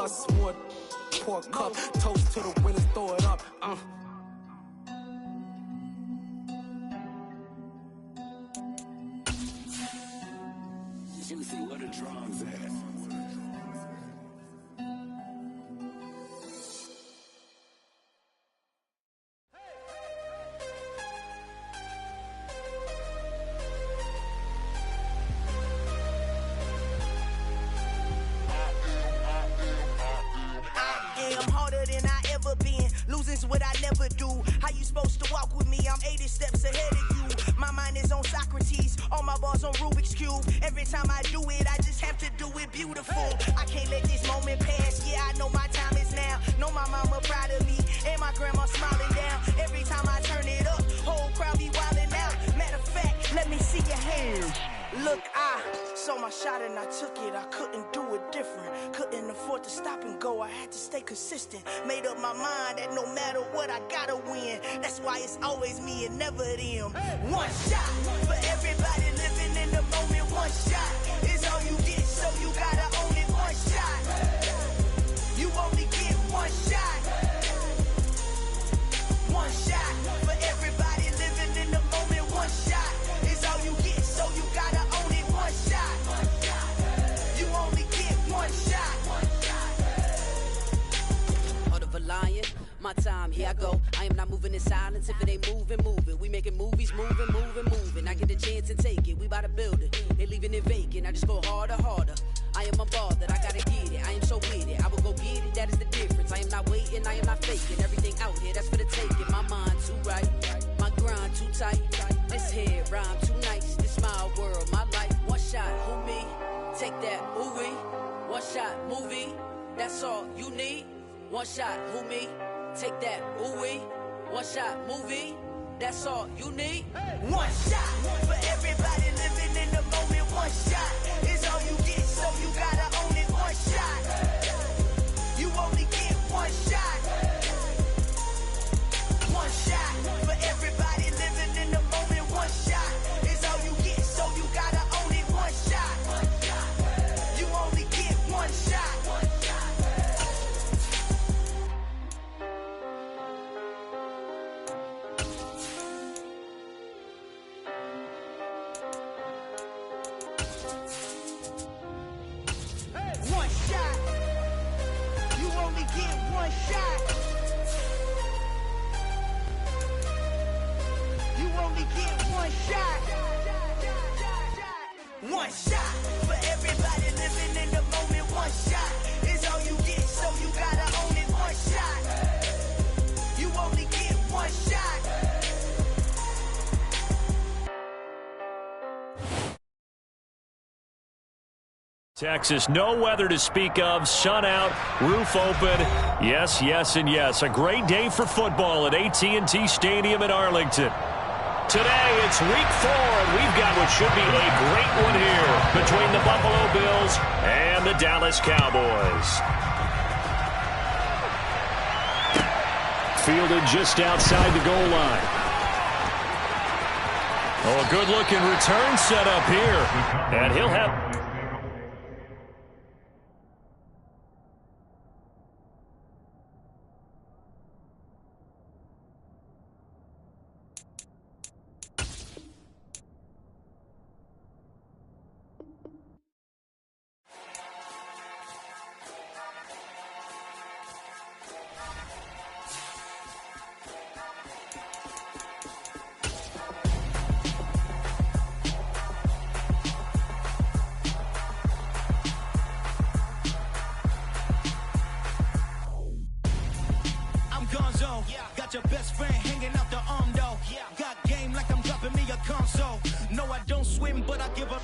bus, more pork cup. Toast to the winners, throw it up. Juicy, where the drums at? Losing's what I never do. How you supposed to walk with me? I'm 80 steps ahead of you. My mind is on Socrates, all my bars on Rubik's Cube. Every time I do it, I just have to do it beautiful. I can't let this moment pass. Yeah, I know my time is now. Know my mama proud of me, and my grandma smiling down. Every time I turn it up, whole crowd be wildin' out. Matter of fact, let me see your hands. Look, I saw my shot and I took it. I couldn't do it different. Couldn't afford to stop and go. I had to stay consistent. Made up my mind that no matter what, I gotta win. That's why it's always me and never them. One shot for everybody living in the moment. One shot is all you get, so you gotta own it. One shot. You only get one shot. One shot for everybody living in the moment. One shot is all you get, so you gotta own it. One shot. You only get one shot. Heart of a lion, my time, here I go. I am not moving in silence. If it ain't moving, moving. We making movies, moving, moving, moving. I get a chance and take it. We bout to build it. They leaving it vacant. I just go harder, harder. I am a ball that I gotta get it. I am so with it. I will go get it. That is the difference. I am not waiting. I am not faking. Everything out here, that's for the taking. My mind too right. My grind too tight. This head rhyme too nice. This my world, my life. One shot, who me? Take that, who we? One shot, movie. That's all you need. One shot, who me? Take that, who we? One shot, movie. That's all you need. One shot for everybody living in the moment. One shot is all you get, so you gotta own it. One shot. You only get one shot. One shot for everybody living in the moment. One shot is all you get, so you gotta own it. One shot. You only get one shot. One shot. You only get one shot. You only get one shot. One shot for everybody living in the moment. One shot is all you get, so you gotta own it. One shot. You only get one shot. Texas, no weather to speak of, sun out, roof open, yes, yes, and yes. A great day for football at AT&T Stadium in Arlington. Today, it's week 4, and we've got what should be a great one here between the Buffalo Bills and the Dallas Cowboys. Fielded just outside the goal line. Oh, a good-looking return set up here, and he'll have... Got your best friend hanging out the arm though. Got game like I'm dropping me a console. No, I don't swim, but I give a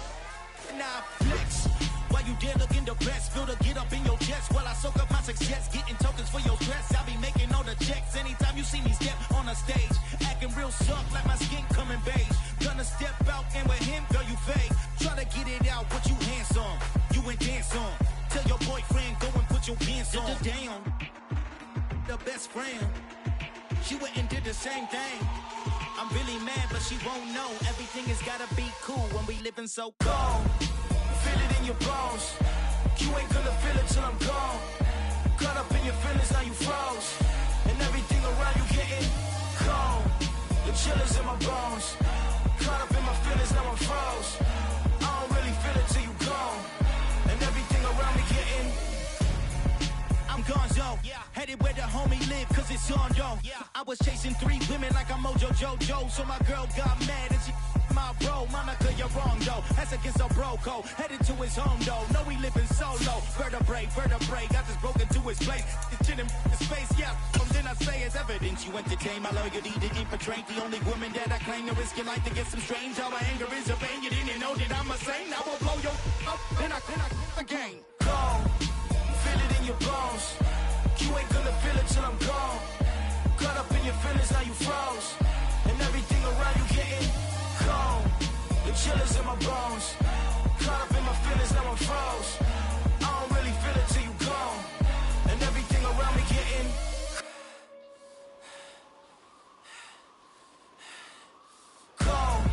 now flex. While you there looking depressed, feel the get up in your chest while I soak up my success. Getting tokens for your stress. I be making all the checks anytime you see me step on a stage. Acting real soft like my skin coming beige. Gonna step out and with him, girl, you fake. Try to get it out, but you handsome. You ain't dance on. Tell your boyfriend, go and put your pants on. Down. The best friend. She went and did the same thing. I'm really mad, but she won't know. Everything has gotta be cool when we living so cold. Feel it in your bones. You ain't gonna feel it till I'm gone. now you froze. And everything around you getting cold. The chill is in my bones. Caught up in my feelings, now I'm froze. I don't really feel it till you gone. And everything around me getting. I'm gonzo, headed where the homie live, cause it's on though. I was chasing 3 women like I'm Mojo Jojo, so my girl got mad and she my bro. Monica, you're wrong though, that's against a bro code. Headed to his home though, no we living solo. Vertebrae, I just broke into his place. It's shit in space, from then I say it's evidence you entertain my loyalty to infiltrate. The only woman that I claim to risk your life to get some strange. Our anger is a pain, you didn't know that I'm a saint. I will blow your up, then I again. Gone, feel it in your bones. You ain't gonna feel it till I'm gone. Caught up in your feelings, now you froze. And everything around you getting cold. The chill is in my bones. Caught up in my feelings, now I'm froze. I don't really feel it till you gone. And everything around me getting cold.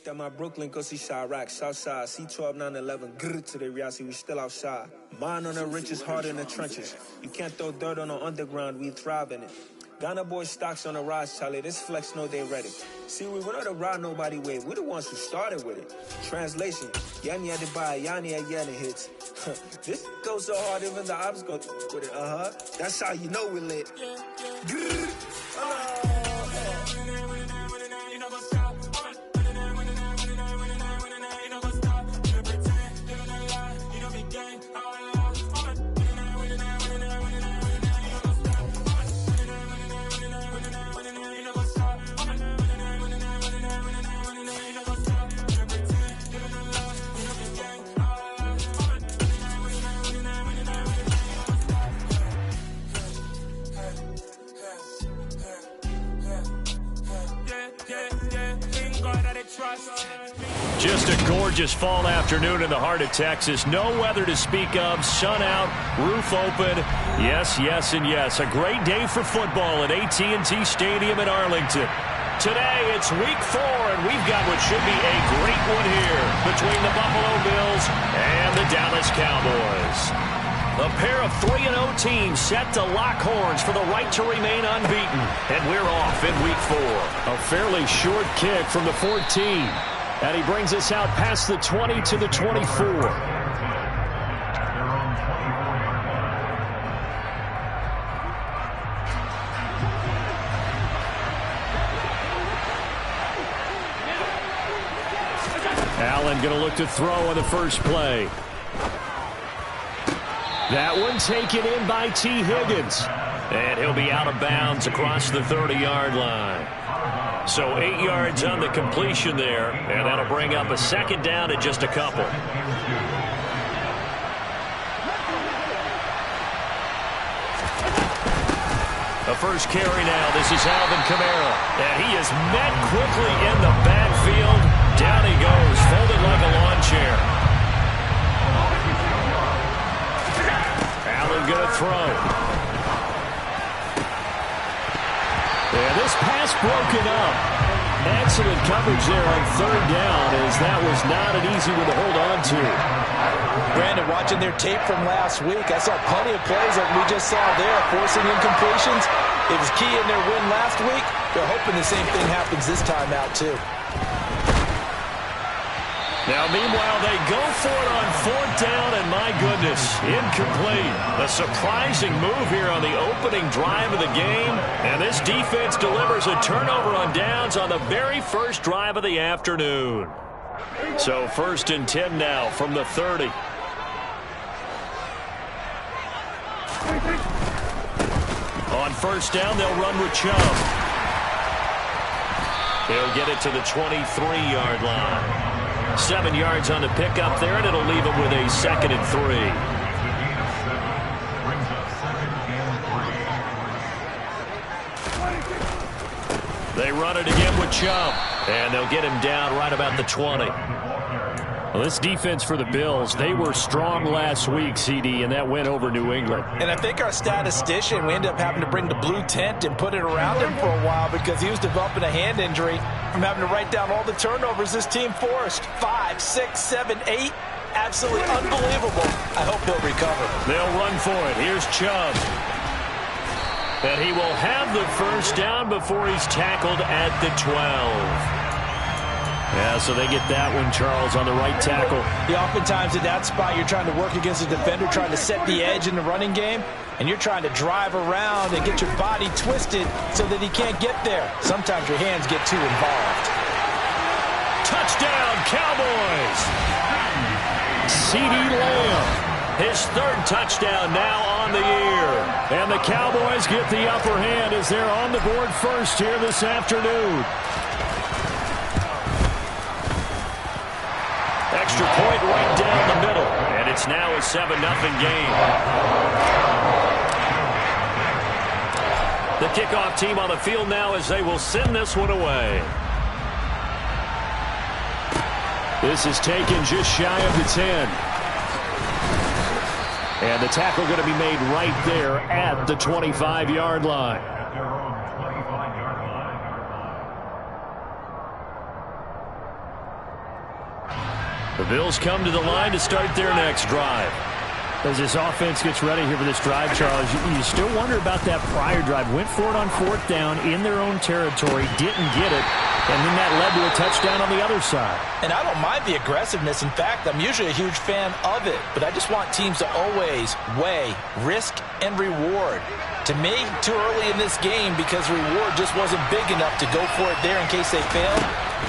At my Brooklyn, go see Chirac, Southside, C12, 911, grrr to the reality, we still outside. Mine on the richest, heart in the trenches. You can't throw dirt on the underground, we thrive in it. Ghana boys stocks on the rise, Charlie, this flex know they ready. See, we were not to ride nobody with, we're the ones who started with it. Translation, Yanni had to buy, Yanni had Yanni hits. This goes so hard, even the ops go with it, That's how you know we lit. Grrr, Just a gorgeous fall afternoon in the heart of Texas. No weather to speak of. Sun out, roof open. Yes, yes, and yes. A great day for football at AT&T Stadium in Arlington. Today, it's week 4, and we've got what should be a great one here between the Buffalo Bills and the Dallas Cowboys. A pair of 3-0 teams set to lock horns for the right to remain unbeaten. And we're off in week 4. A fairly short kick from the 14. And he brings us out past the 20 to the 24. Allen going to look to throw on the first play. That one taken in by T. Higgins. And he'll be out of bounds across the 30-yard line. So 8 yards on the completion there, and that'll bring up a second down at just a couple. The first carry now. This is Alvin Kamara. And he is met quickly in the backfield. Down he goes, folded like a lawn chair. Allen going to throw. And this pass broken up. Excellent coverage there on third down, as that was not an easy one to hold on to. Brandon, watching their tape from last week, I saw plenty of plays like we just saw there, forcing incompletions. It was key in their win last week. They're hoping the same thing happens this time out, too. Now, meanwhile, they go for it on fourth down, and my goodness, incomplete. A surprising move here on the opening drive of the game, and this defense delivers a turnover on downs on the very first drive of the afternoon. So 1st and 10 now from the 30. On first down, they'll run with Chubb. He'll get it to the 23-yard line. 7 yards on the pickup there, and it'll leave him with a 2nd and 3. They run it again with Chubb, and they'll get him down right about the 20. Well, this defense for the Bills, they were strong last week, CD, and that win over New England. And I think our statistician, we ended up having to bring the blue tent and put it around him for a while because he was developing a hand injury from having to write down all the turnovers this team forced. 5, 6, 7, 8. Absolutely unbelievable. I hope he'll recover. They'll run for it. Here's Chubb. And he will have the first down before he's tackled at the 12. Yeah, so they get that one, Charles, on the right tackle. Yeah, oftentimes at that spot, you're trying to work against a defender, trying to set the edge in the running game, and you're trying to drive around and get your body twisted so that he can't get there. Sometimes your hands get too involved. Touchdown, Cowboys! CeeDee Lamb, his third touchdown now on the year. And the Cowboys get the upper hand as they're on the board first here this afternoon. Extra point right down the middle, and it's now a 7-0 game. The kickoff team on the field now as they will send this one away. This is taken just shy of the 10. And the tackle going to be made right there at the 25-yard line. The Bills come to the line to start their next drive. As this offense gets ready here for this drive, Charles, you still wonder about that prior drive. Went for it on 4th down in their own territory, didn't get it, and then that led to a touchdown on the other side. And I don't mind the aggressiveness. In fact, I'm usually a huge fan of it, but I just want teams to always weigh risk and reward. To me, too early in this game because reward just wasn't big enough to go for it there in case they failed.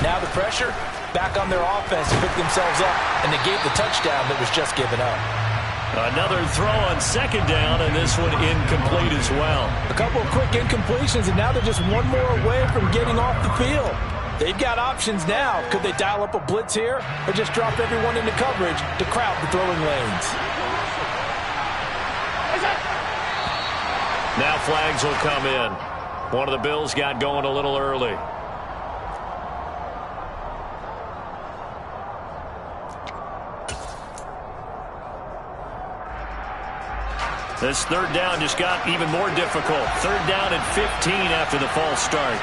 Now the pressure back on their offense to pick themselves up, and they gave the touchdown that was just given up. Another throw on 2nd down, and this one incomplete as well. A couple of quick incompletions, and now they're just one more away from getting off the field. They've got options now. Could they dial up a blitz here or just drop everyone into coverage to crowd the throwing lanes? Now flags will come in. One of the Bills got going a little early. This 3rd down just got even more difficult. 3rd down and 15 after the false start.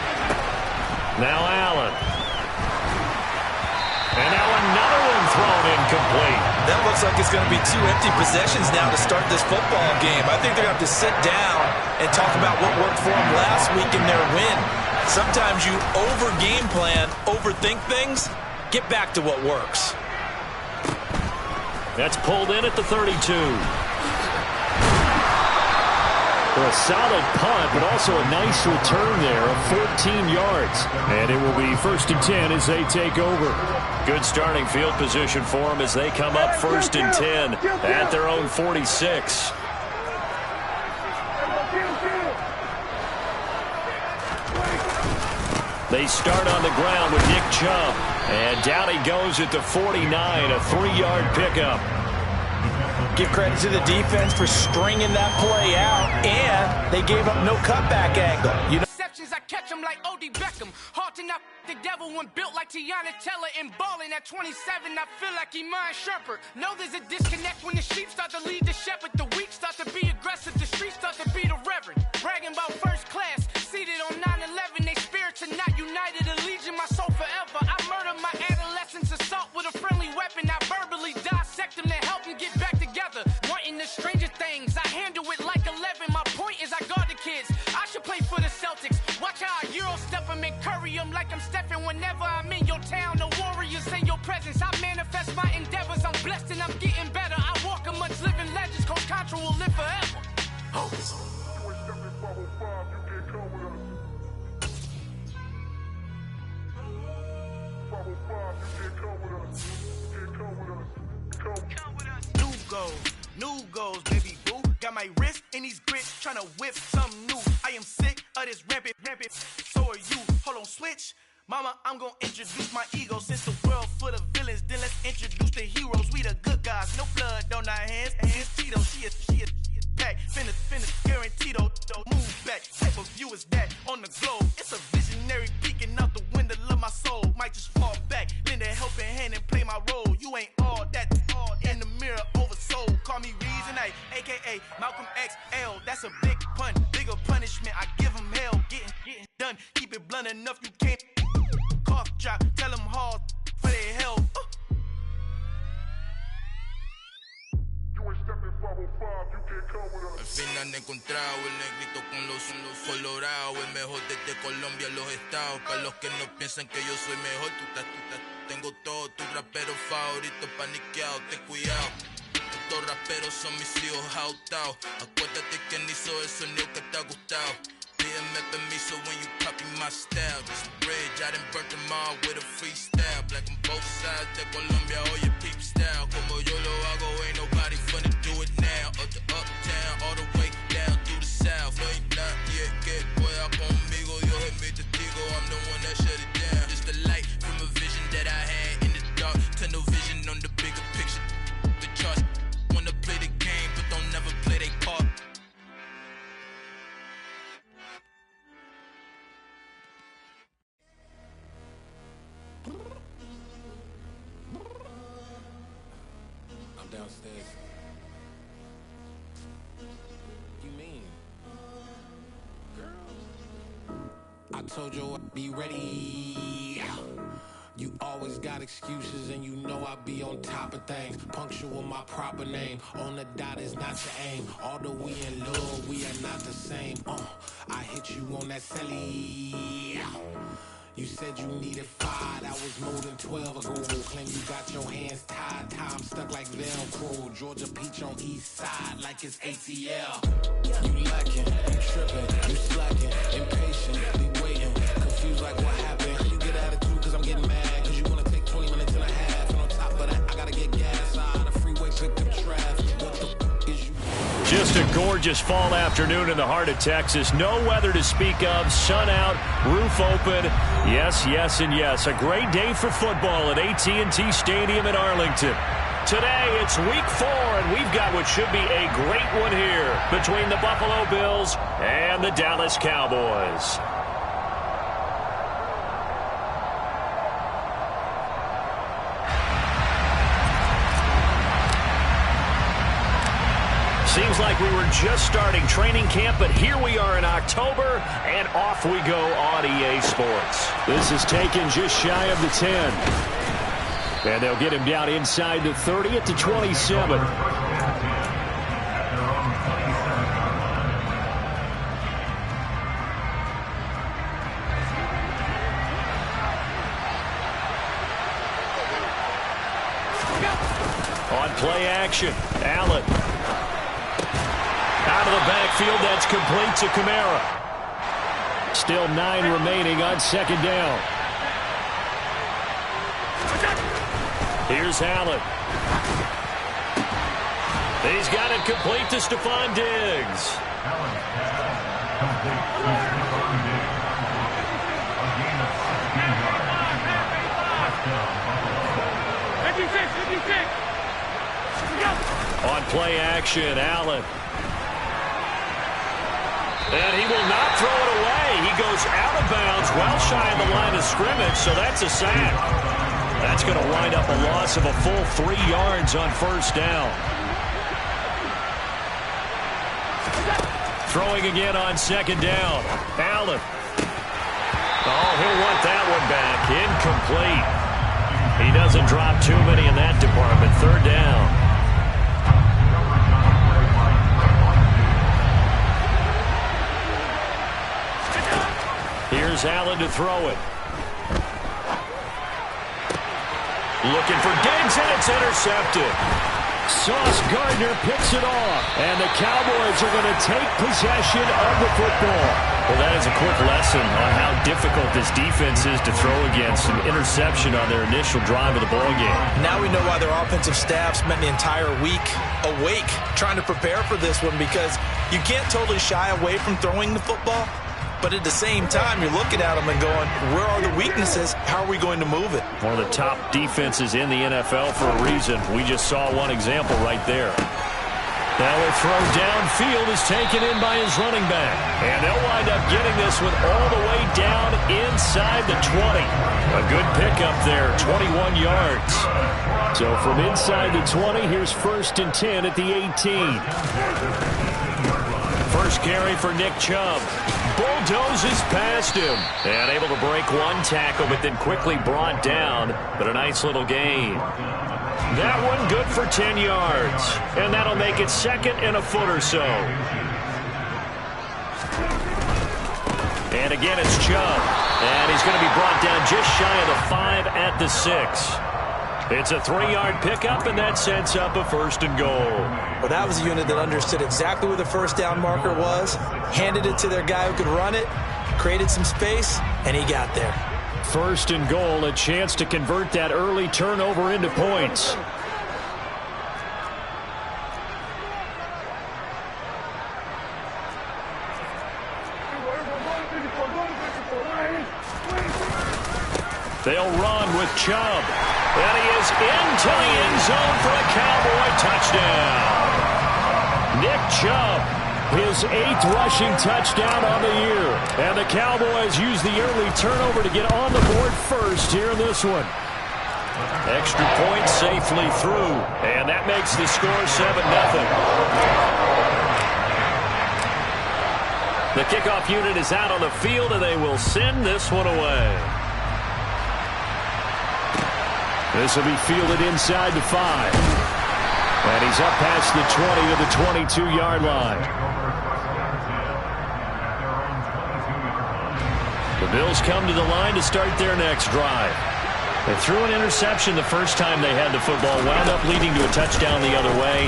Now Allen. And now another one thrown incomplete. That looks like it's going to be 2 empty possessions now to start this football game. I think they're going to have to sit down and talk about what worked for them last week in their win. Sometimes you over-game plan, overthink things, get back to what works. That's pulled in at the 32. A solid punt, but also a nice return there of 14 yards. And it will be 1st and 10 as they take over. Good starting field position for them as they come up 1st and 10 at their own 46. They start on the ground with Nick Chubb. And down he goes at the 49, a 3-yard pickup. Give credit to the defense for stringing that play out, and they gave up no cutback angle. Receptions, I catch them like O.D. Beckham. Hard to not the devil when built like Tiana Teller and balling at 27. I feel like Iman Shumpert. Know there's a disconnect when the sheep start to lead the shepherd. The weak start to be aggressive. The streets start to be the reverend. Bragging about first class, seated on 9/11. They spirits are not united. A legion, my soul forever. I murder my adolescence, assault with a friendly weapon. I verbally dissect them to help them get back together. Wanting the stranger things, I handle it like 11. My point is I guard the kids. I should play for the Celtics. Watch how I Euro step them and curry them like I'm Stephen. Whenever I'm in your town, the Warriors in your presence. I manifest my endeavors. I'm blessed and I'm getting better. I walk amongst living legends. Coach Contra will live forever. New goals, baby boo. Got my wrist in these grits, tryna whip something new. I am sick of this rampant. So are you. Hold on, switch. Mama, I'm gonna introduce my ego. Since the world full of villains, then let's introduce the heroes. We the good guys, no blood on our hands. Hands Tito, she is back. Finna, guaranteed. Move back. Type of view is that on the globe? It's a visionary peeking out the window of my soul. Might just fall back, lend a helping hand and play my role. You ain't call me Reason, a.k.a. Malcolm XL. That's a big pun, bigger punishment. I give him hell, getting done. Keep it blunt enough, you can't cough drop. Tell them hard for their health. Al final he encontrado el negrito con los colorados, el mejor desde Colombia a los estados. Para los que no piensan que yo soy mejor, tengo todo, tu rapero favorito paniqueado, ten cuidado. Estos raperos son mis hijos jautados. Acuérdate quien hizo el sonido que te ha gustado. Pídeme permiso when you copy my style. This bridge, I done burnt them all with a freestyle. Black on both sides de Colombia, oye peep style. Como yo lo hago, ain't nobody finna do it now. Up to uptown, all the way down through the south. No hay nadie que pueda conmigo, Dios es mi testigo. I'm the one that shut it down. Just the light from a vision that I had in the dark. Tunnel vision on the bigger picture. The charts wanna play the game, but don't never play their part. Downstairs. You mean? Girl, I told you I'd be ready. You always got excuses and you know I be on top of things. Punctual my proper name. On the dot is not to aim. Although we in love, we are not the same. I hit you on that celly. You said you needed 5, that was more than 12 ago. Claim you got your hands tied, time stuck like Velcro. Georgia Peach on east side like it's ATL. You lacking, you tripping, you slacking, impatient, be waiting, confused like what happened. You get attitude cause I'm getting mad, cause you wanna take 20 minutes and a half. And on top of that, I gotta get gas out of the freeway, pick up traffic. What the is you? Just a gorgeous fall afternoon in the heart of Texas. No weather to speak of. Sun out, roof open. Yes, yes, and yes. A great day for football at AT&T Stadium in Arlington. Today, it's week 4, and we've got what should be a great one here between the Buffalo Bills and the Dallas Cowboys. Seems like we were just starting training camp, but here we are in October, and off we go on EA Sports. This is taken just shy of the 10. And they'll get him down inside the 30 at the 27. On play action, Allen. Out of the backfield, that's complete to Kamara. Still 9 remaining on second down. Here's Allen. He's got it complete to Stephon Diggs. On play action, Allen. And he will not throw it away. He goes out of bounds, well shy of the line of scrimmage, so that's a sack. That's going to wind up a loss of a full 3 yards on first down. Throwing again on second down. Allen. Oh, he'll want that one back. Incomplete. He doesn't drop too many in that department. Third down. Here's Allen to throw it. Looking for Diggs, and it's intercepted. Sauce Gardner picks it off, and the Cowboys are going to take possession of the football. Well, that is a quick lesson on how difficult this defense is to throw against. An interception on their initial drive of the ballgame. Now we know why their offensive staff spent the entire week awake trying to prepare for this one, because you can't totally shy away from throwing the football. But at the same time, you're looking at them and going, where are the weaknesses? How are we going to move it? One of the top defenses in the NFL for a reason. We just saw one example right there. Now a throw downfield is taken in by his running back. And they'll wind up getting this one all the way down inside the 20. A good pickup there, 21 yards. So from inside the 20, here's 1st and 10 at the 18. First carry for Nick Chubb. Bulldozes past him. And able to break one tackle, but then quickly brought down. But a nice little gain. That one good for 10 yards. And that'll make it 2nd and a foot or so. And again, it's Chubb. And he's going to be brought down just shy of the 5 at the 6. It's a 3-yard pickup, and that sets up a 1st and goal. Well, that was a unit that understood exactly where the first down marker was, handed it to their guy who could run it, created some space, and he got there. 1st and goal, a chance to convert that early turnover into points. They'll run with Chubb. And he is into the end zone for a Cowboy touchdown. Nick Chubb, his 8th rushing touchdown on the year. And the Cowboys use the early turnover to get on the board first here in this one. Extra point safely through. And that makes the score 7-0. The kickoff unit is out on the field, and they will send this one away. This will be fielded inside the 5. And he's up past the 20 to the 22-yard line. The Bills come to the line to start their next drive. They threw an interception the first time they had the football, wound up leading to a touchdown the other way.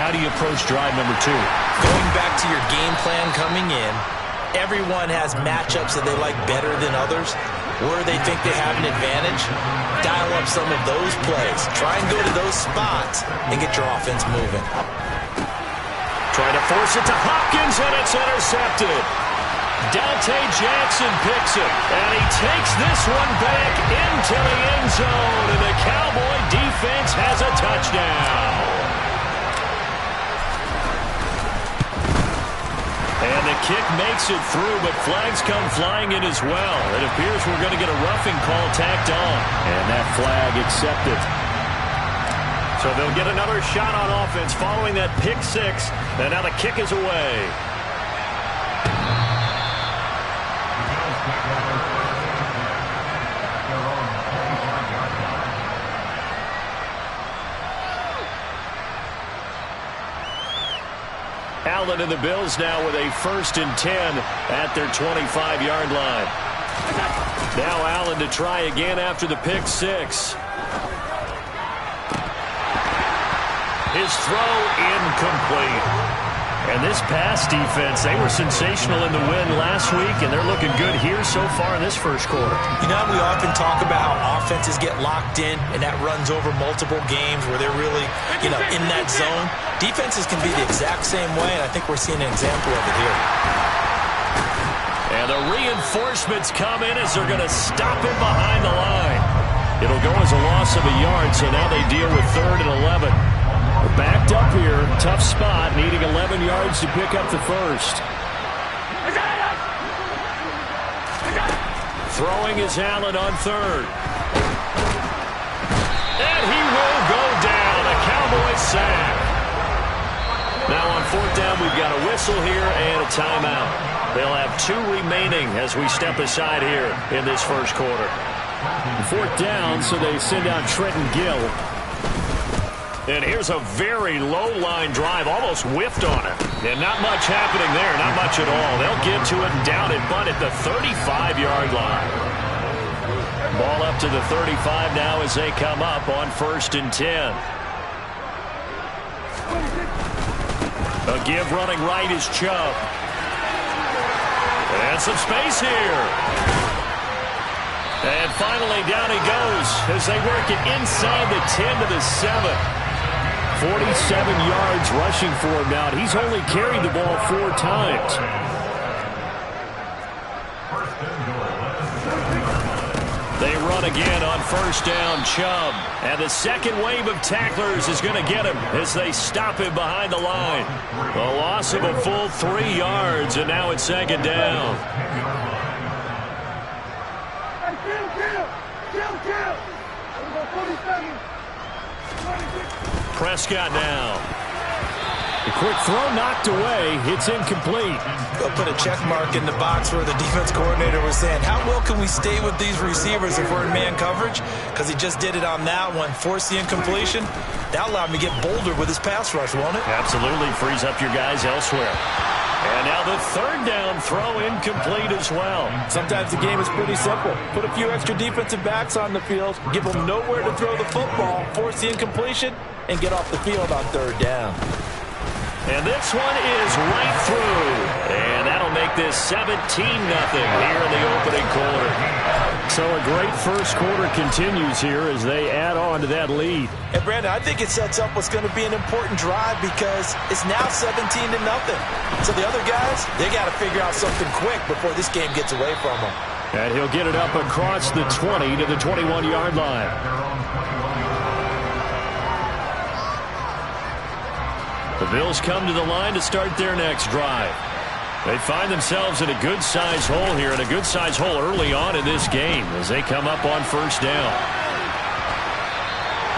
How do you approach drive number 2? Going back to your game plan coming in, everyone has matchups that they like better than others. Where they think they have an advantage, dial up some of those plays. Try and go to those spots and get your offense moving. Try to force it to Hopkins, and it's intercepted. Dante Jackson picks it, and he takes this one back into the end zone, and the Cowboy defense has a touchdown. And the kick makes it through, but flags come flying in as well. It appears we're going to get a roughing call tacked on. And that flag accepted. So they'll get another shot on offense following that pick 6. And now the kick is away. Allen and the Bills now with a 1st and 10 at their 25-yard line. Now Allen to try again after the pick 6. His throw incomplete. And this pass defense, they were sensational in the win last week, and they're looking good here so far in this first quarter. You know, we often talk about how offenses get locked in, and that runs over multiple games where they're really, in that zone. Defenses can be the exact same way, and I think we're seeing an example of it here. And the reinforcements come in as they're going to stop him behind the line. It'll go as a loss of a yard, so now they deal with 3rd and 11. We're backed up here, tough spot, needing 11 yards to pick up the 1st. Throwing is Allen on 3rd. And he will go down, a Cowboy sack. Now on 4th down, we've got a whistle here and a timeout. They'll have 2 remaining as we step aside here in this first quarter. 4th down, so they send out Trenton Gill. And here's a very low-line drive, almost whiffed on it. And not much happening there, not much at all. They'll get to it and down it, but at the 35-yard line. Ball up to the 35 now as they come up on 1st and 10. A give running right is Chubb. And some space here. And finally down he goes as they work it inside the 10 to the 7. 47 yards rushing for him now. He's only carried the ball 4 times. They run again on first down, Chubb. And the second wave of tacklers is going to get him as they stop him behind the line. A loss of a full 3 yards, and now it's second down. Prescott now. The quick throw knocked away. It's incomplete. They'll put a check mark in the box where the defense coordinator was saying, how well can we stay with these receivers if we're in man coverage? Because he just did it on that one. Forced the incompletion. That allowed him to get bolder with his pass rush, won't it? Absolutely. Frees up your guys elsewhere. And now the third down throw incomplete as well. Sometimes the game is pretty simple. Put a few extra defensive backs on the field, give them nowhere to throw the football, force the incompletion, and get off the field on third down. And this one is right through. And that'll make this 17-0 here in the opening quarter. So a great first quarter continues here as they add on to that lead. And Brandon, I think it sets up what's going to be an important drive because it's now 17-0. So the other guys, they got to figure out something quick before this game gets away from them. And he'll get it up across the 20 to the 21-yard line. The Bills come to the line to start their next drive. They find themselves in a good-sized hole here, and a good-sized hole early on in this game as they come up on first down.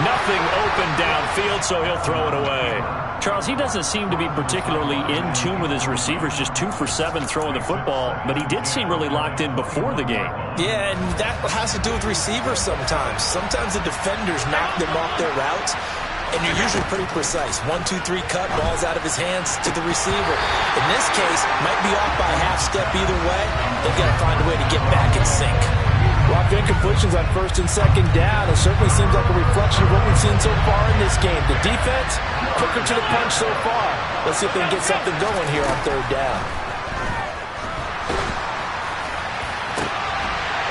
Nothing open downfield, so he'll throw it away. Charles, he doesn't seem to be particularly in tune with his receivers, just 2 for 7 throwing the football, but he did seem really locked in before the game. Yeah, and that has to do with receivers sometimes. Sometimes the defenders knock them off their routes. And you're usually pretty precise. 1, 2, 3 cut, ball's out of his hands to the receiver. In this case, might be off by a half step either way. They've got to find a way to get back in sync. Well, incompletions on first and second down. It certainly seems like a reflection of what we've seen so far in this game. The defense, quicker to the punch so far. Let's see if they can get something going here on third down.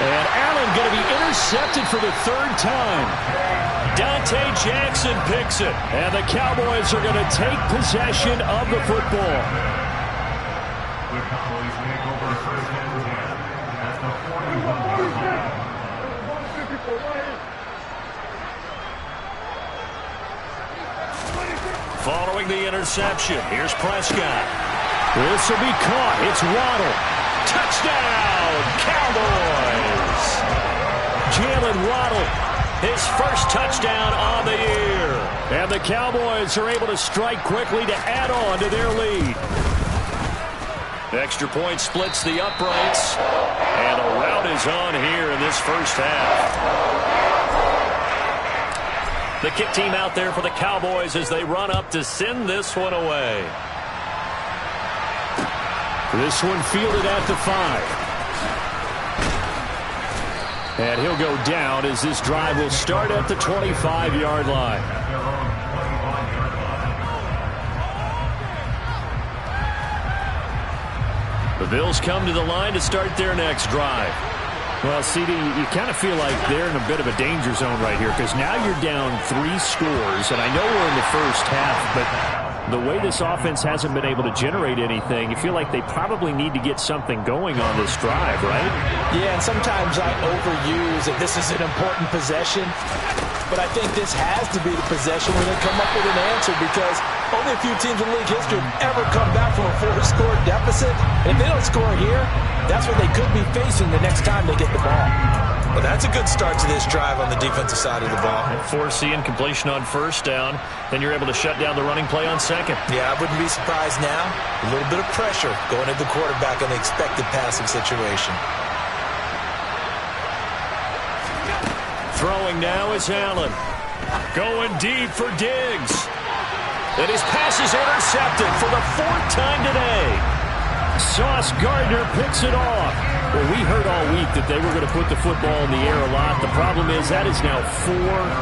And Allen going to be intercepted for the third time. Dante Jackson picks it, and the Cowboys are going to take possession of the football. The Cowboys take over first and 10 at the 41. Following the interception, here's Prescott. This will be caught. It's Waddle. Touchdown, Cowboys! Jalen Waddle. His first touchdown on the year. And the Cowboys are able to strike quickly to add on to their lead. Extra point splits the uprights. And a rout is on here in this first half. The kick team out there for the Cowboys as they run up to send this one away. This one fielded at the 5. And he'll go down as this drive will start at the 25-yard line. The Bills come to the line to start their next drive. Well, CD, you kind of feel like they're in a bit of a danger zone right here because now you're down 3 scores, and I know we're in the first half, but the way this offense hasn't been able to generate anything, you feel like they probably need to get something going on this drive, right? Yeah, and sometimes I overuse that this is an important possession, but I think this has to be the possession where they come up with an answer because only a few teams in league history have ever come back from a 4-score deficit. And if they don't score here, that's what they could be facing the next time they get the ball. Well, that's a good start to this drive on the defensive side of the ball. Force the incompletion on first down. Then you're able to shut down the running play on second. Yeah, I wouldn't be surprised now. A little bit of pressure going at the quarterback on the expected passing situation. Throwing now is Allen. Going deep for Diggs. And his pass is intercepted for the 4th time today. Sauce Gardner picks it off. Well, we heard all week that they were going to put the football in the air a lot. The problem is that is now 4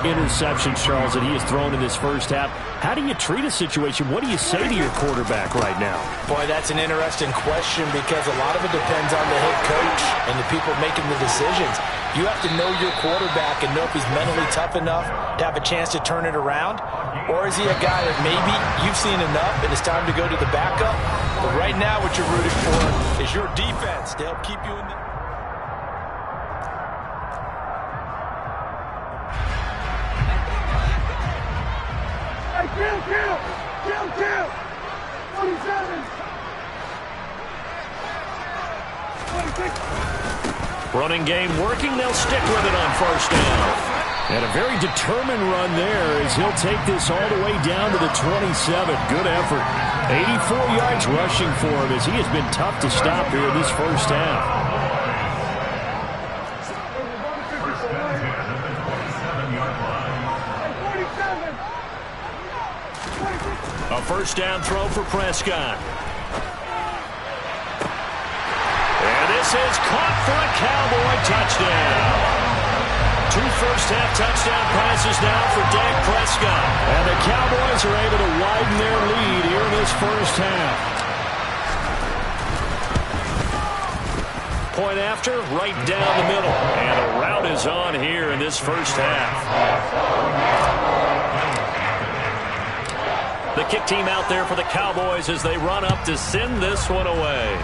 interceptions, Charles, that he has thrown in this first half. How do you treat a situation? What do you say to your quarterback right now? Boy, that's an interesting question because a lot of it depends on the head coach and the people making the decisions. You have to know your quarterback and know if he's mentally tough enough to have a chance to turn it around. Or is he a guy that maybe you've seen enough and it's time to go to the backup? But right now what you're rooting for is your defense to help keep you in the... Kill. 27. 26. Running game working. They'll stick with it on first down. And a very determined run there as he'll take this all the way down to the 27. Good effort. 84 yards rushing for him as he has been tough to stop here in this first half. A first down throw for Prescott. And this is caught for a Cowboy touchdown. 2 first-half touchdown passes now for Dak Prescott. And the Cowboys are able to widen their lead here in this first half. Point after, right down the middle. And a rout is on here in this first half. The kick team out there for the Cowboys as they run up to send this one away.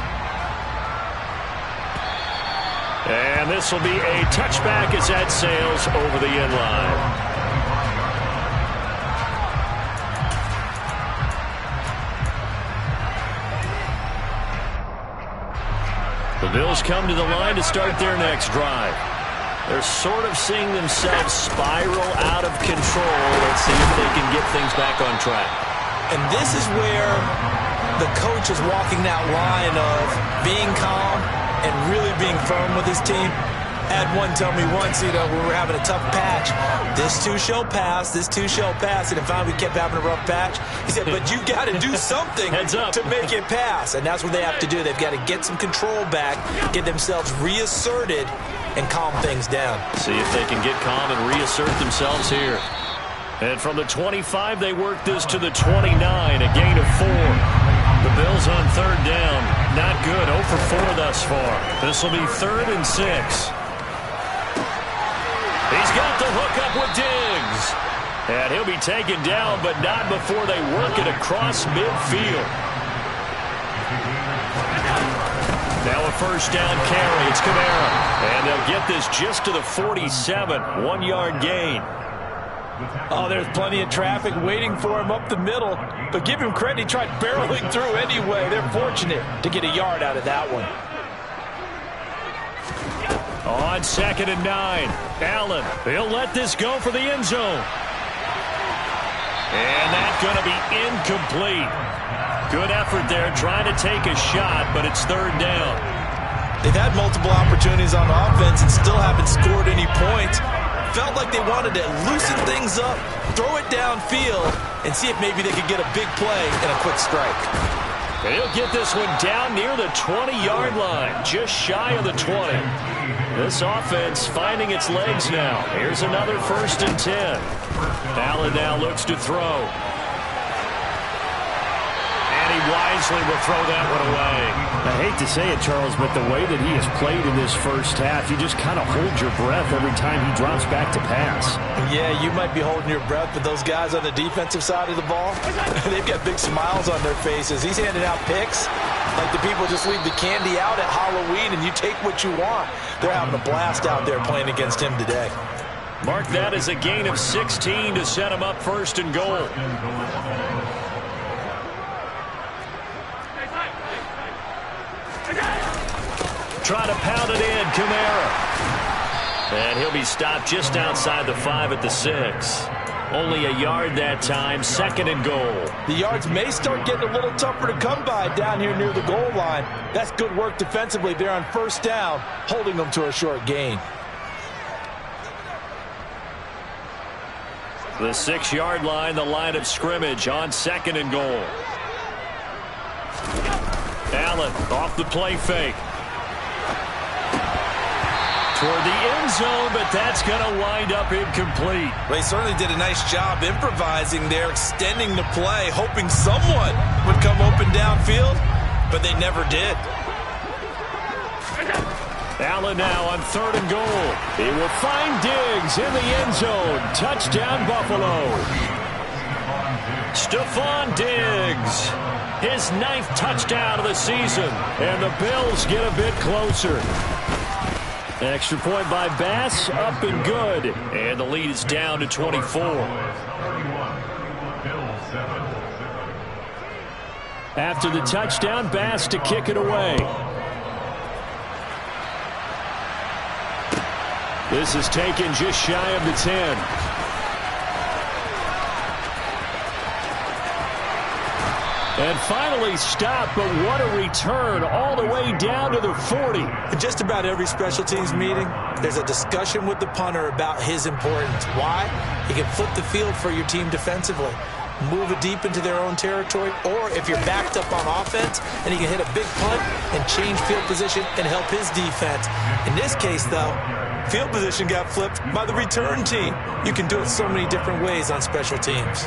And this will be a touchback as that sails over the end line. The Bills come to the line to start their next drive. They're sort of seeing themselves spiral out of control. Let's see if they can get things back on track. And this is where the coach is walking that line of being calm and really being firm with his team. Had one tell me once, we were having a tough patch. This too shall pass, this too shall pass. And finally we kept having a rough patch. He said, but you got to do something to make it pass. And that's what they have to do. They've got to get some control back, get themselves reasserted, and calm things down. See if they can get calm and reassert themselves here. And from the 25, they work this to the 29, a gain of 4. The Bills on third down. Not good. 0 for 4 thus far. This will be 3rd and 6. He's got the hook up with Diggs. And he'll be taken down, but not before they work it across midfield. Now a first down carry. It's Kamara. And they'll get this just to the 47. 1-yard gain. Oh, there's plenty of traffic waiting for him up the middle. But give him credit, he tried barreling through anyway. They're fortunate to get a yard out of that one. On 2nd and 9, Allen, he'll let this go for the end zone. And that's going to be incomplete. Good effort there trying to take a shot, but it's 3rd down. They've had multiple opportunities on offense and still haven't scored any points. Felt like they wanted to loosen things up, throw it downfield, and see if maybe they could get a big play and a quick strike. And he'll get this one down near the 20-yard line, just shy of the 20. This offense finding its legs now. Here's another 1st and 10. Allen now looks to throw. And he wisely will throw that one away. I hate to say it, Charles, but the way that he has played in this first half, you just kind of hold your breath every time he drops back to pass. Yeah, you might be holding your breath, but those guys on the defensive side of the ball, they've got big smiles on their faces. He's handing out picks like the people just leave the candy out at Halloween and you take what you want. They're having a blast out there playing against him today. Mark that as a gain of 16 to set him up 1st and goal. Try to pound it in, Kamara. And he'll be stopped just outside the 5 at the 6. Only a yard that time, 2nd and goal. The yards may start getting a little tougher to come by down here near the goal line. That's good work defensively there on 1st down, holding them to a short gain. The 6-yard line, the line of scrimmage on 2nd and goal. Allen off the play fake. Toward the end zone, but that's going to wind up incomplete. They certainly did a nice job improvising there, extending the play, hoping someone would come open downfield, but they never did. Allen now on 3rd and goal. He will find Diggs in the end zone. Touchdown, Buffalo. Stephon Diggs, his 9th touchdown of the season, and the Bills get a bit closer. Extra point by Bass, up and good. And the lead is down to 24. After the touchdown, Bass to kick it away. This is taken just shy of the 10. And finally stopped, but what a return all the way down to the 40. In just about every special teams meeting, there's a discussion with the punter about his importance. Why? He can flip the field for your team defensively, move it deep into their own territory, or if you're backed up on offense, and he can hit a big punt and change field position and help his defense. In this case, though, field position got flipped by the return team. You can do it so many different ways on special teams.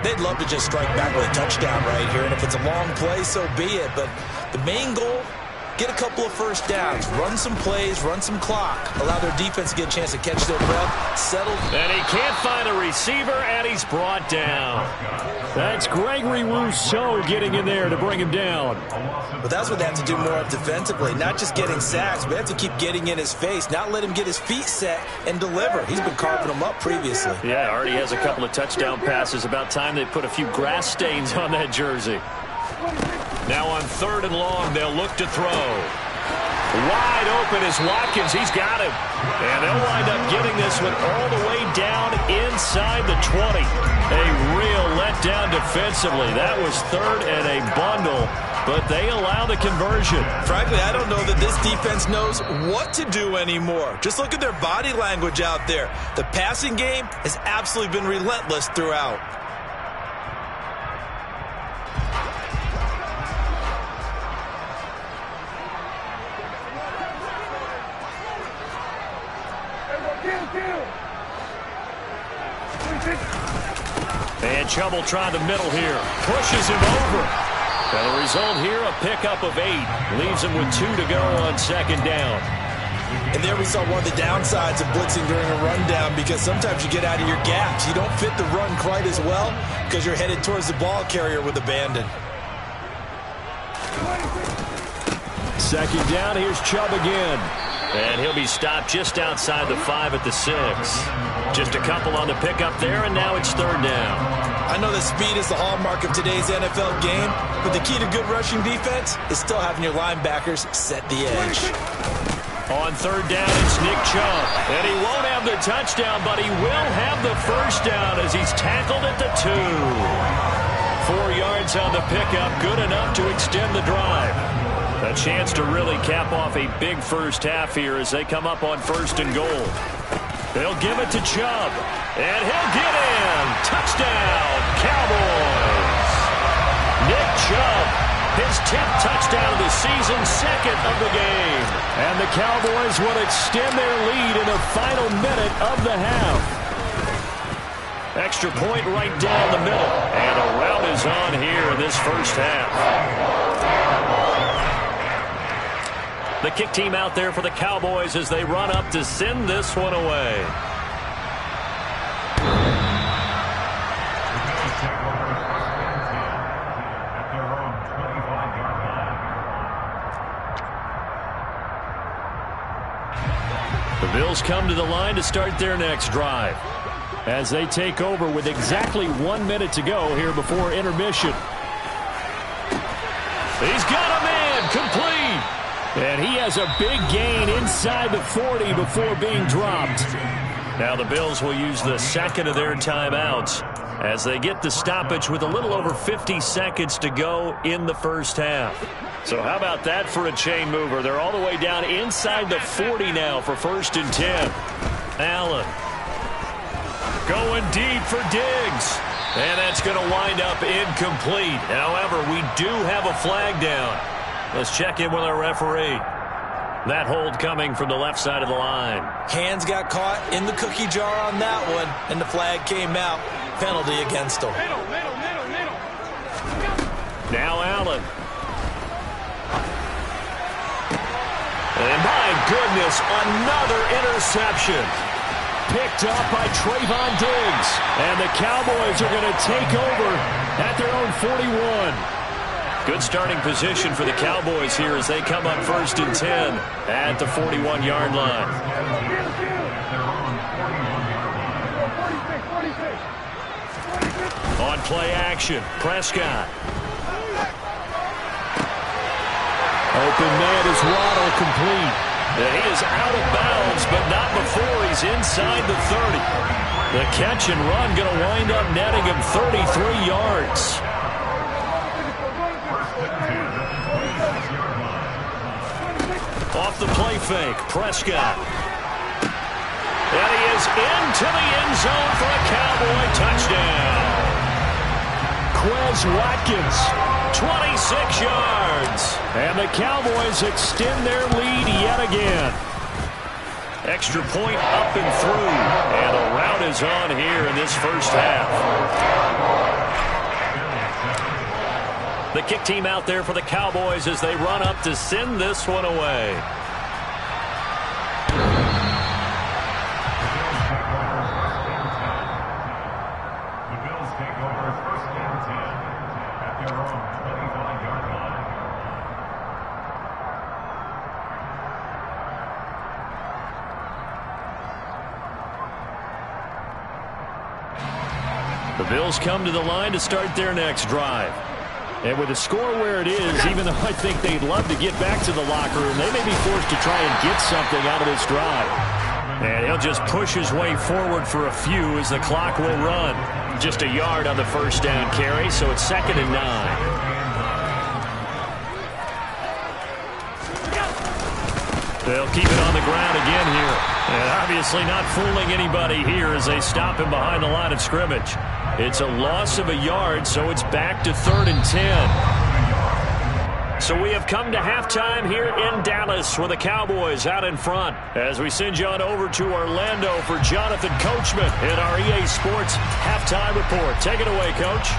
They'd love to just strike back with a touchdown right here, and if it's a long play, so be it. But the main goal, get a couple of first downs, run some plays, run some clock, allow their defense to get a chance to catch their breath, settle. And he can't find a receiver, and he's brought down. That's Gregory Rousseau getting in there to bring him down. But that's what they have to do more of defensively, not just getting sacks, but they have to keep getting in his face, not let him get his feet set and deliver. He's been carving them up previously. Yeah, already has a couple of touchdown passes. About time they put a few grass stains on that jersey. Now on 3rd and long, they'll look to throw. Wide open is Watkins. He's got him. And they'll wind up getting this one all the way down inside the 20. A real letdown defensively. That was 3rd and a bundle, but they allow the conversion. Frankly, I don't know that this defense knows what to do anymore. Just look at their body language out there. The passing game has absolutely been relentless throughout. And Chubb trying the middle here. Pushes him over. And the result here, a pickup of 8. Leaves him with 2 to go on 2nd down. And there we saw one of the downsides of blitzing during a rundown, because sometimes you get out of your gaps. You don't fit the run quite as well because you're headed towards the ball carrier with abandon. 2nd down, here's Chubb again. And he'll be stopped just outside the 5 at the 6. Just a couple on the pickup there, and now it's 3rd down. I know that speed is the hallmark of today's NFL game, but the key to good rushing defense is still having your linebackers set the edge. On 3rd down, it's Nick Chubb. And he won't have the touchdown, but he will have the 1st down as he's tackled at the 2. 4 yards on the pickup, good enough to extend the drive. A chance to really cap off a big first half here as they come up on 1st and goal. They'll give it to Chubb, and he'll get in. Touchdown, Cowboys. Nick Chubb, his 10th touchdown of the season, 2nd of the game. And the Cowboys will extend their lead in the final minute of the half. Extra point right down the middle. And a rout is on here in this first half. The kick team out there for the Cowboys as they run up to send this one away. The Bills come to the line to start their next drive as they take over with exactly 1 minute to go here before intermission. He's got a man, complete. And he has a big gain inside the 40 before being dropped. Now the Bills will use the 2nd of their timeouts as they get the stoppage with a little over 50 seconds to go in the first half. So how about that for a chain mover? They're all the way down inside the 40 now for 1st and 10. Allen going deep for Diggs. And that's going to wind up incomplete. However, we do have a flag down. Let's check in with our referee. That hold coming from the left side of the line. Hands got caught in the cookie jar on that one, and the flag came out. Penalty against him. Now Allen. And my goodness, another interception. Picked up by Trayvon Diggs. And the Cowboys are going to take over at their own 41. Good starting position for the Cowboys here as they come up 1st and 10 at the 41-yard line. On play action, Prescott. Open man is Waddle, complete. And he is out of bounds, but not before he's inside the 30. The catch and run going to wind up netting him 33 yards. Off the play fake, Prescott. And he is into the end zone for a Cowboy touchdown. Quez Watkins, 26 yards. And the Cowboys extend their lead yet again. Extra point up and through. And a rout is on here in this first half. The kick team out there for the Cowboys as they run up to send this one away. The Bills take over first and 10 at their own 25-yard line. The Bills come to the line to start their next drive. And with the score where it is, even though I think they'd love to get back to the locker room, they may be forced to try and get something out of this drive. And he'll just push his way forward for a few as the clock will run. Just a yard on the first down carry, so it's 2nd and 9. They'll keep it on the ground again here. And obviously not fooling anybody here as they stop him behind the line of scrimmage. It's a loss of a yard, so it's back to 3rd and 10. So we have come to halftime here in Dallas with the Cowboys out in front. As we send you on over to Orlando for Jonathan Coachman in our EA Sports Halftime Report. Take it away, Coach.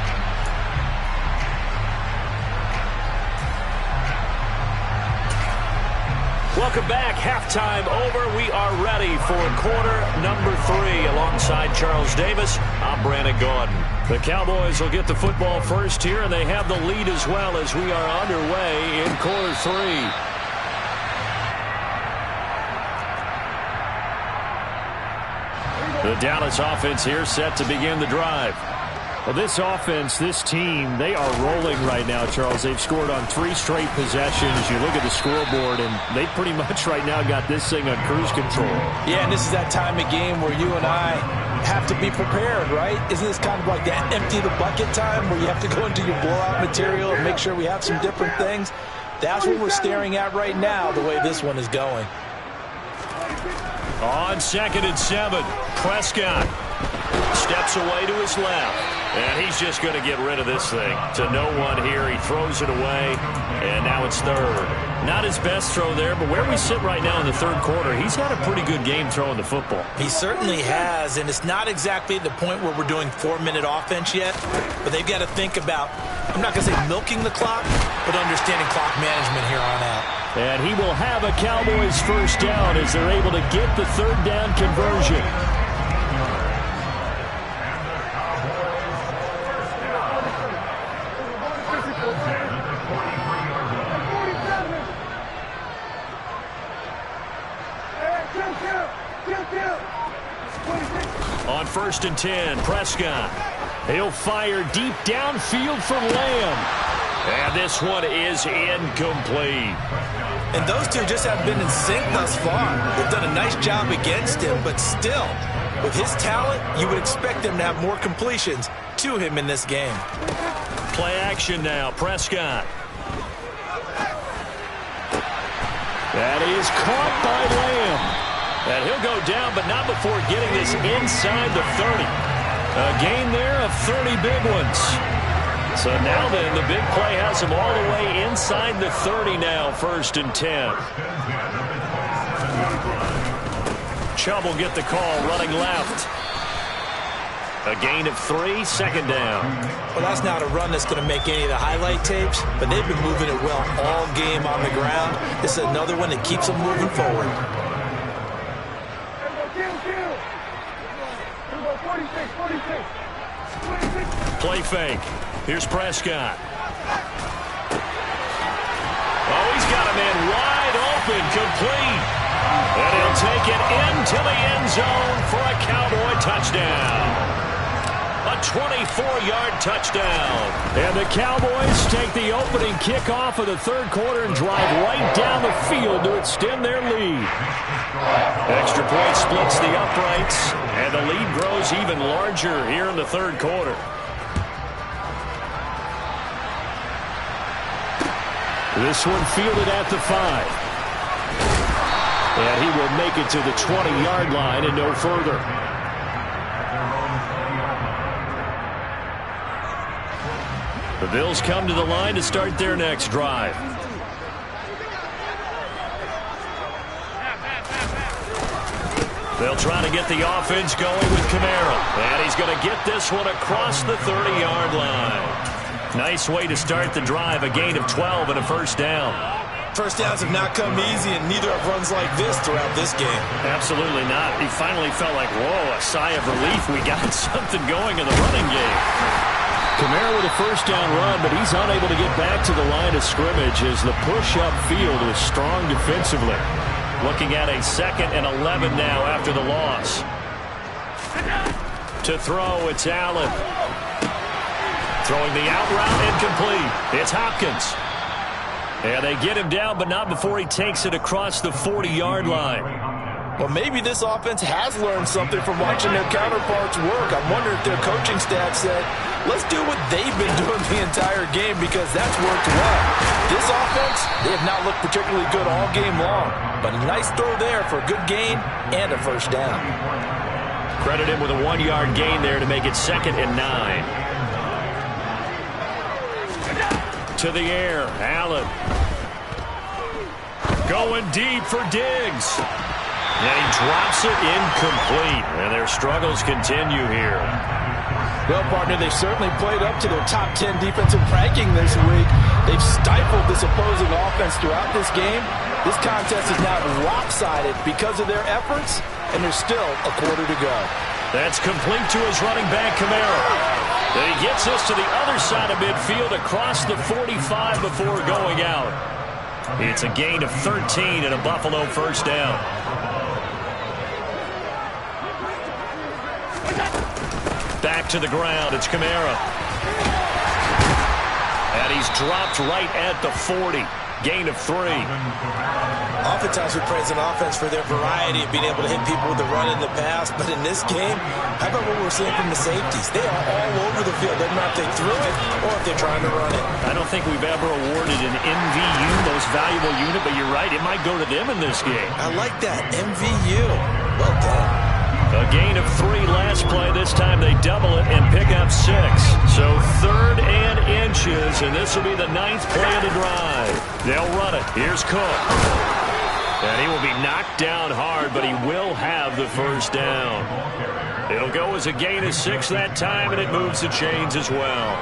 Welcome back. Halftime over. We are ready for quarter number 3. Alongside Charles Davis, I'm Brandon Gaudin. The Cowboys will get the football first here, and they have the lead as well as we are underway in quarter 3. The Dallas offense here set to begin the drive. Well, this offense, this team, they are rolling right now, Charles. They've scored on 3 straight possessions. You look at the scoreboard, and they pretty much right now got this thing on cruise control. Yeah, and this is that time of game where you and I have to be prepared, right? Isn't this kind of like that empty the bucket time where you have to go into your blowout material and make sure we have some different things? That's what we're staring at right now, the way this one is going. On 2nd and 7, Prescott steps away to his left. And he's just going to get rid of this thing to no one here. He throws it away, and now it's 3rd. Not his best throw there, but where we sit right now in the 3rd quarter, he's had a pretty good game throwing the football. He certainly has, and it's not exactly the point where we're doing 4-minute offense yet, but they've got to think about, I'm not going to say milking the clock, but understanding clock management here on out. And he will have a Cowboys first down as they're able to get the 3rd down conversion. On 1st and 10, Prescott. He'll fire deep downfield for Lamb. And this one is incomplete. And those two just haven't been in sync thus far. They've done a nice job against him, but still, with his talent, you would expect them to have more completions to him in this game. Play action now, Prescott. That is caught by Lamb. And he'll go down, but not before getting this inside the 30. A gain there of 30 big ones. So now then, the big play has him all the way inside the 30 now, 1st and 10. Chubb will get the call, running left. A gain of 3, 2nd down. Well, that's not a run that's going to make any of the highlight tapes, but they've been moving it well all game on the ground. This is another one that keeps them moving forward. Play fake. Here's Prescott. Oh, he's got a man wide open, complete. And he'll take it into the end zone for a Cowboy touchdown. A 24-yard touchdown. And the Cowboys take the opening kickoff of the third quarter and drive right down the field to extend their lead. Extra point splits the uprights, and the lead grows even larger here in the third quarter. This one fielded at the 5. And he will make it to the 20-yard line and no further. The Bills come to the line to start their next drive. They'll try to get the offense going with Kamara. And he's going to get this one across the 30-yard line. Nice way to start the drive, a gain of 12 and a first down. First downs have not come easy, and neither have runs like this throughout this game. Absolutely not. He finally felt like, whoa, a sigh of relief. We got something going in the running game. Kamara with a first down run, but he's unable to get back to the line of scrimmage as the push-up field was strong defensively. Looking at a 2nd and 11 now after the loss. To throw, it's Allen. Throwing the out route incomplete. It's Hopkins. And they get him down, but not before he takes it across the 40-yard line. Well, maybe this offense has learned something from watching their counterparts work. I wonder if their coaching staff said, let's do what they've been doing the entire game, because that's worked well. This offense, they have not looked particularly good all game long, but a nice throw there for a good gain and a first down. Credit him with a 1-yard gain there to make it 2nd and 9. To the air, Allen. Going deep for Diggs. And he drops it incomplete. And their struggles continue here. Well, partner, they've certainly played up to their top 10 defensive ranking this week. They've stifled this opposing offense throughout this game. This contest is now lopsided because of their efforts, and there's still a quarter to go. That's complete to his running back, Kamara. And he gets us to the other side of midfield across the 45 before going out. It's a gain of 13 and a Buffalo first down. Back to the ground. It's Kamara. And he's dropped right at the 40. Gain of 3. Oftentimes we praise an offense for their variety of being able to hit people with the run in the pass, but in this game, how about what we're seeing from the safeties? They are all over the field. Doesn't matter if they threw it or if they're trying to run it. I don't think we've ever awarded an MVU, most valuable unit, but you're right, it might go to them in this game. I like that, MVU. Well done. A gain of 3 last play. This time they double it and pick up 6. So 3rd and inches, and this will be the 9th play of the drive. They'll run it. Here's Cook. And he will be knocked down hard, but he will have the first down. It'll go as a gain of 6 that time, and it moves the chains as well.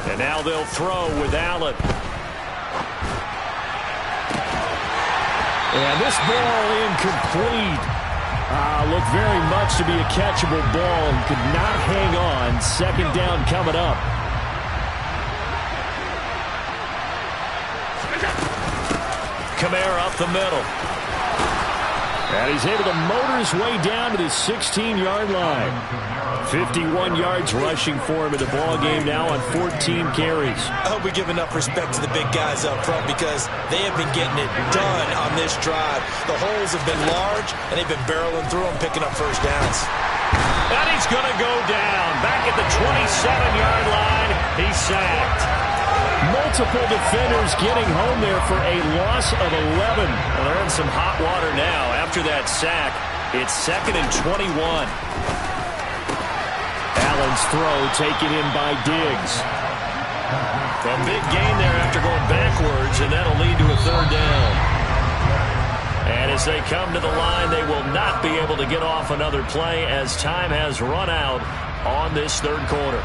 And now they'll throw with Allen. And this ball incomplete. Looked very much to be a catchable ball and could not hang on. 2nd down coming up. Kamara up the middle. And he's able to motor his way down to the 16-yard line. 51 yards rushing for him in the ball game now on 14 carries. I hope we give enough respect to the big guys up front, because they have been getting it done on this drive. The holes have been large, and they've been barreling through them, picking up first downs. And he's going to go down. Back at the 27-yard line, he's sacked. Multiple defenders getting home there for a loss of 11. Well, they're in some hot water now. After that sack, it's 2nd and 21. Allen's throw taken in by Diggs. A big gain there after going backwards, and that'll lead to a 3rd down. And as they come to the line, they will not be able to get off another play as time has run out on this 3rd quarter.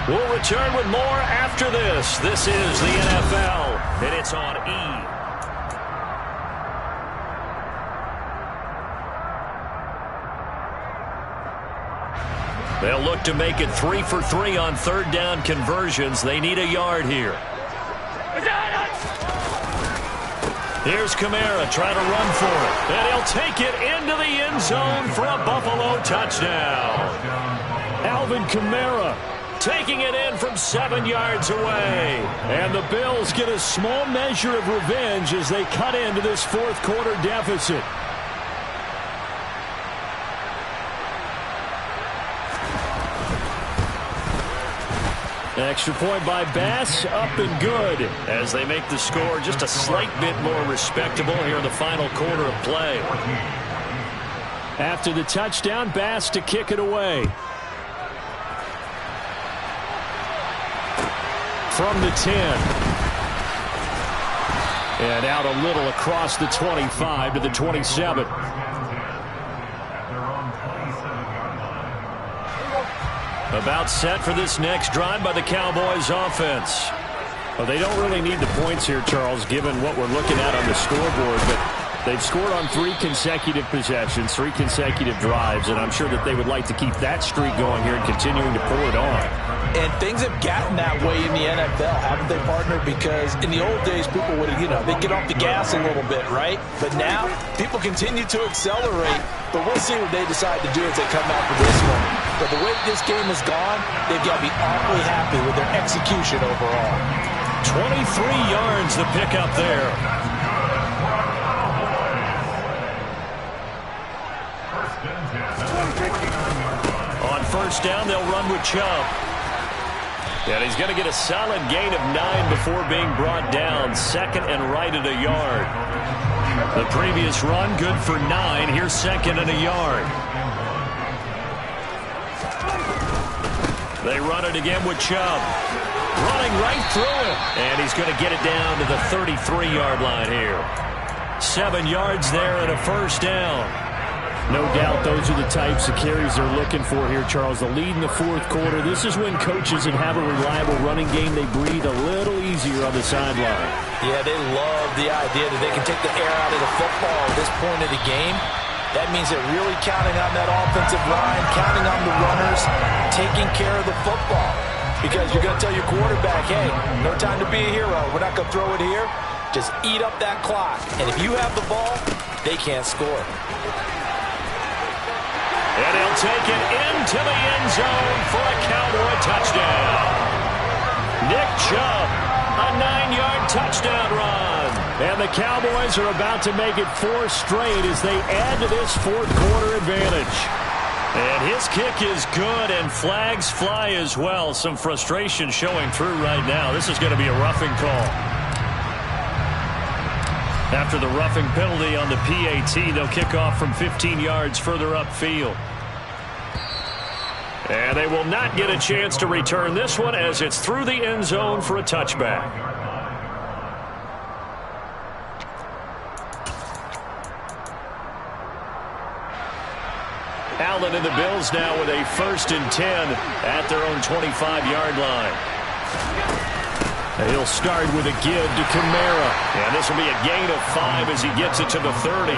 We'll return with more after this. This is the NFL, and it's on E! They'll look to make it 3 for 3 on 3rd down conversions. They need a yard here. Here's Kamara trying to run for it. And he'll take it into the end zone for a Buffalo touchdown. Alvin Kamara taking it in from 7 yards away. And the Bills get a small measure of revenge as they cut into this fourth quarter deficit. Extra point by Bass, up and good, as they make the score just a slight bit more respectable here in the final quarter of play. After the touchdown, Bass to kick it away. From the 10. And out a little across the 25 to the 27. About set for this next drive by the Cowboys offense. Well, they don't really need the points here, Charles, given what we're looking at on the scoreboard, but they've scored on 3 consecutive possessions, 3 consecutive drives, and I'm sure that they would like to keep that streak going here and continuing to pull it on. And things have gotten that way in the NFL, haven't they, partner? Because in the old days, people would, they'd get off the gas a little bit, right? But now, people continue to accelerate, but we'll see what they decide to do as they come out for this one. But the way this game has gone, they've got to be awfully happy with their execution overall. 23 yards the pickup there. On first down, they'll run with Chubb. And he's going to get a solid gain of 9 before being brought down. Second and right at a yard. The previous run, good for 9. Here's second and a yard. They run it again with Chubb. Running right through him. And he's going to get it down to the 33-yard line here. 7 yards there and a first down. No doubt those are the types of carries they're looking for here, Charles. The lead in the fourth quarter. This is when coaches that have a reliable running game, they breathe a little easier on the sideline. Yeah, they love the idea that they can take the air out of the football at this point of the game. That means they're really counting on that offensive line, counting on the runners, taking care of the football. Because you're going to tell your quarterback, hey, no time to be a hero. We're not going to throw it here. Just eat up that clock. And if you have the ball, they can't score. And he'll take it into the end zone for a Cowboy touchdown. Nick Chubb, a 9-yard touchdown run. And the Cowboys are about to make it 4 straight as they add to this fourth quarter advantage. And his kick is good, and flags fly as well. Some frustration showing through right now. This is going to be a roughing call. After the roughing penalty on the PAT, they'll kick off from 15 yards further upfield. And they will not get a chance to return this one as it's through the end zone for a touchback. Allen and the Bills now with a 1st and 10 at their own 25-yard line. He'll start with a give to Kamara. And this will be a gain of 5 as he gets it to the 30.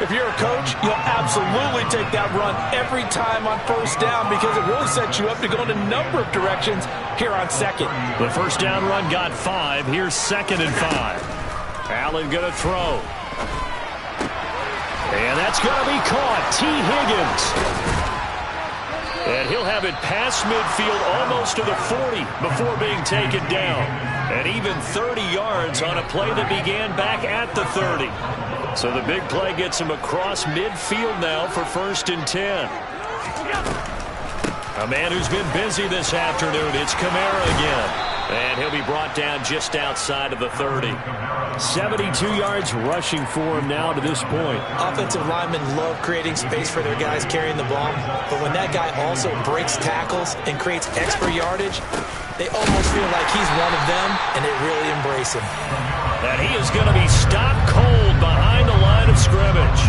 If you're a coach, you'll absolutely take that run every time on first down because it really sets you up to go in a number of directions here on second. The first down run got 5. Here's 2nd and 5. Allen going to throw. And that's going to be caught. T. Higgins. And he'll have it past midfield almost to the 40 before being taken down. And even 30 yards on a play that began back at the 30. So the big play gets him across midfield now for 1st and 10. A man who's been busy this afternoon. It's Kamara again. And he'll be brought down just outside of the 30. 72 yards rushing for him now to this point. Offensive linemen love creating space for their guys carrying the ball. But when that guy also breaks tackles and creates extra yardage, they almost feel like he's one of them, and they really embrace him. And he is going to be stopped cold behind the line of scrimmage.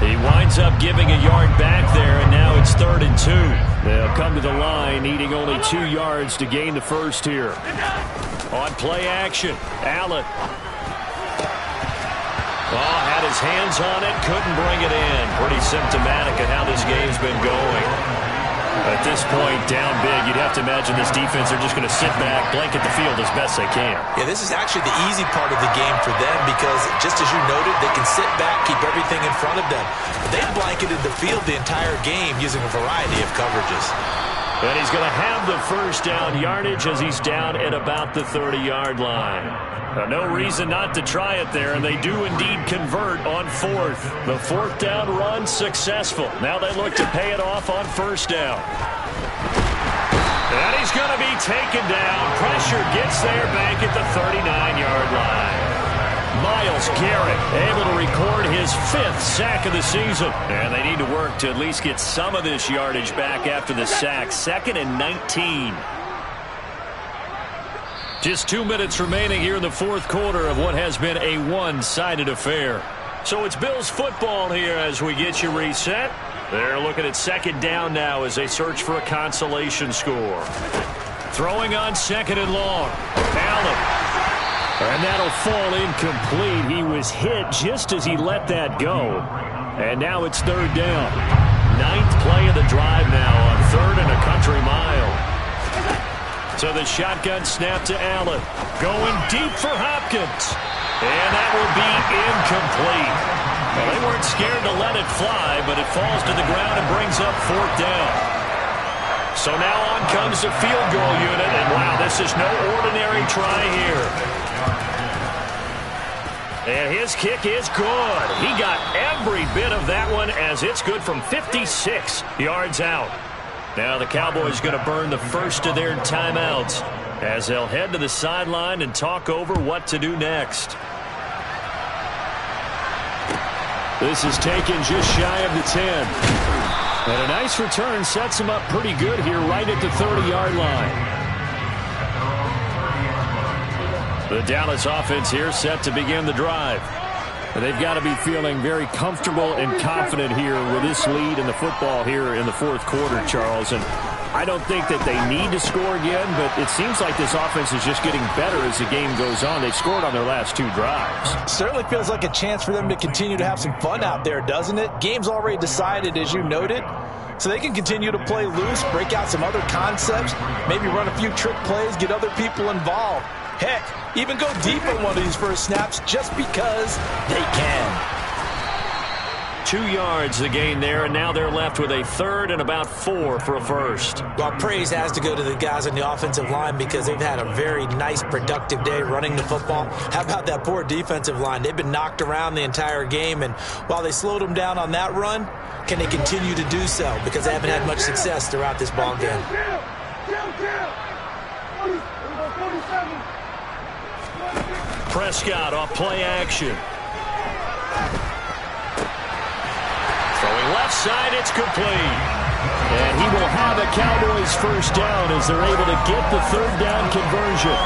He winds up giving a yard back there, and now it's 3rd and 2. They'll come to the line, needing only 2 yards to gain the first here. On play action, Allen. Oh, had his hands on it, couldn't bring it in. Pretty symptomatic of how this game's been going. At this point, down big, you'd have to imagine this defense are just going to sit back, blanket the field as best they can. Yeah, this is actually the easy part of the game for them because, just as you noted, they can sit back, keep everything in front of them. But they've blanketed the field the entire game using a variety of coverages. And he's going to have the first down yardage as he's down at about the 30-yard line. No reason not to try it there, and they do indeed convert on fourth. The fourth down run successful. Now they look to pay it off on first down. And he's going to be taken down. Pressure gets there back at the 39-yard line. Myles Garrett able to record his 5th sack of the season. And they need to work to at least get some of this yardage back after the sack. 2nd and 19. Just 2 minutes remaining here in the fourth quarter of what has been a one-sided affair. So it's Bills football here as we get you reset. They're looking at 2nd down now as they search for a consolation score. Throwing on 2nd and long. Allen. And that'll fall incomplete. He was hit just as he let that go. And now it's 3rd down. 9th play of the drive now on 3rd and a country mile. So the shotgun snap to Allen. Going deep for Hopkins. And that will be incomplete. Well, they weren't scared to let it fly, but it falls to the ground and brings up 4th down. So now on comes the field goal unit. And wow, this is no ordinary try here. And his kick is good. He got every bit of that one as it's good from 56 yards out. Now the Cowboys going to burn the first of their timeouts as they'll head to the sideline and talk over what to do next. This is taken just shy of the 10. And a nice return sets him up pretty good here right at the 30-yard line. The Dallas offense here set to begin the drive. They've got to be feeling very comfortable and confident here with this lead in the football here in the fourth quarter, Charles. And I don't think that they need to score again, but it seems like this offense is just getting better as the game goes on. They've scored on their last 2 drives. Certainly feels like a chance for them to continue to have some fun out there, doesn't it? Game's already decided, as you noted. So they can continue to play loose, break out some other concepts, maybe run a few trick plays, get other people involved. Heck, even go deep on one of these first snaps just because they can. 2 yards the gain there, and now they're left with a 3rd and about 4 for a first. Well, praise has to go to the guys on the offensive line because they've had a very nice, productive day running the football. How about that poor defensive line? They've been knocked around the entire game, and while they slowed them down on that run, can they continue to do so? Because they haven't had much success throughout this ball game. Prescott off play action. Throwing left side, it's complete. And he will have a Cowboys first down as they're able to get the 3rd down conversion.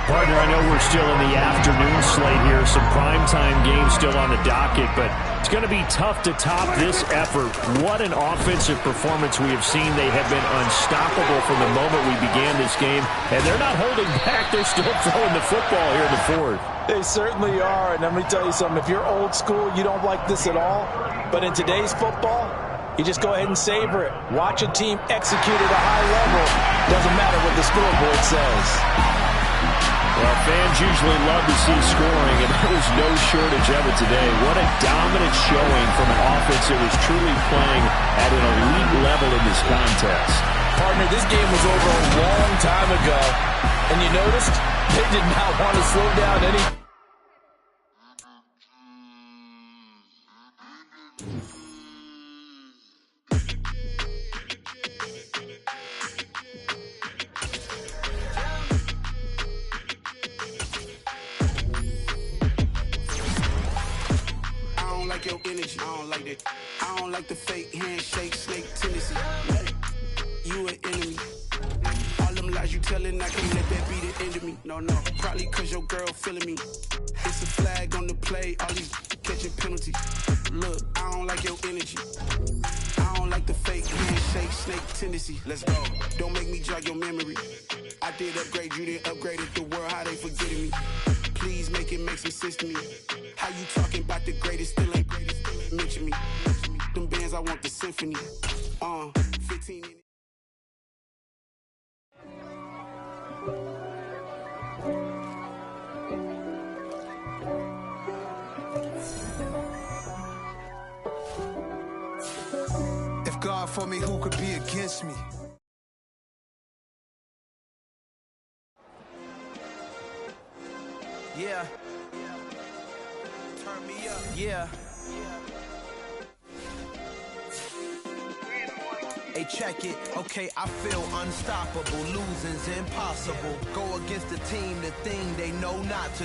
Partner, I know we're still in the afternoon slate here. Some primetime games still on the docket, but it's going to be tough to top this effort. What an offensive performance we have seen. They have been unstoppable from the moment we began this game, and they're not holding back. They're still throwing the football here in the 4th. They certainly are, and let me tell you something. If you're old school, you don't like this at all. But in today's football, you just go ahead and savor it. Watch a team execute at a high level. Doesn't matter what the scoreboard says. Well, fans usually love to see scoring, and there was no shortage of it today. What a dominant showing from an offense that was truly playing at an elite level in this contest. Partner, this game was over a long time ago, and you noticed they did not want to slow down any. Your energy, I don't like that. I don't like the fake handshake, snake tendency. You an enemy. All them lies you telling, I can't let that be the end of me. No, probably cause your girl feeling me. It's a flag on the play, all these catching penalties. Look, I don't like your energy. I don't like the fake handshake, snake tendency. Let's go. Don't make me jog your memory. I did upgrade, you didn't upgrade it. The world, how they forgetting me. Please make it make some sense to me. How you talking about the greatest, still ain't greatest, mention me. them bands, I want the symphony. 15 in If God for me, who could be against me? Yeah. Turn me up. Yeah. Hey, check it. Okay, I feel unstoppable. Losing's impossible. Go against the team, the thing they know not to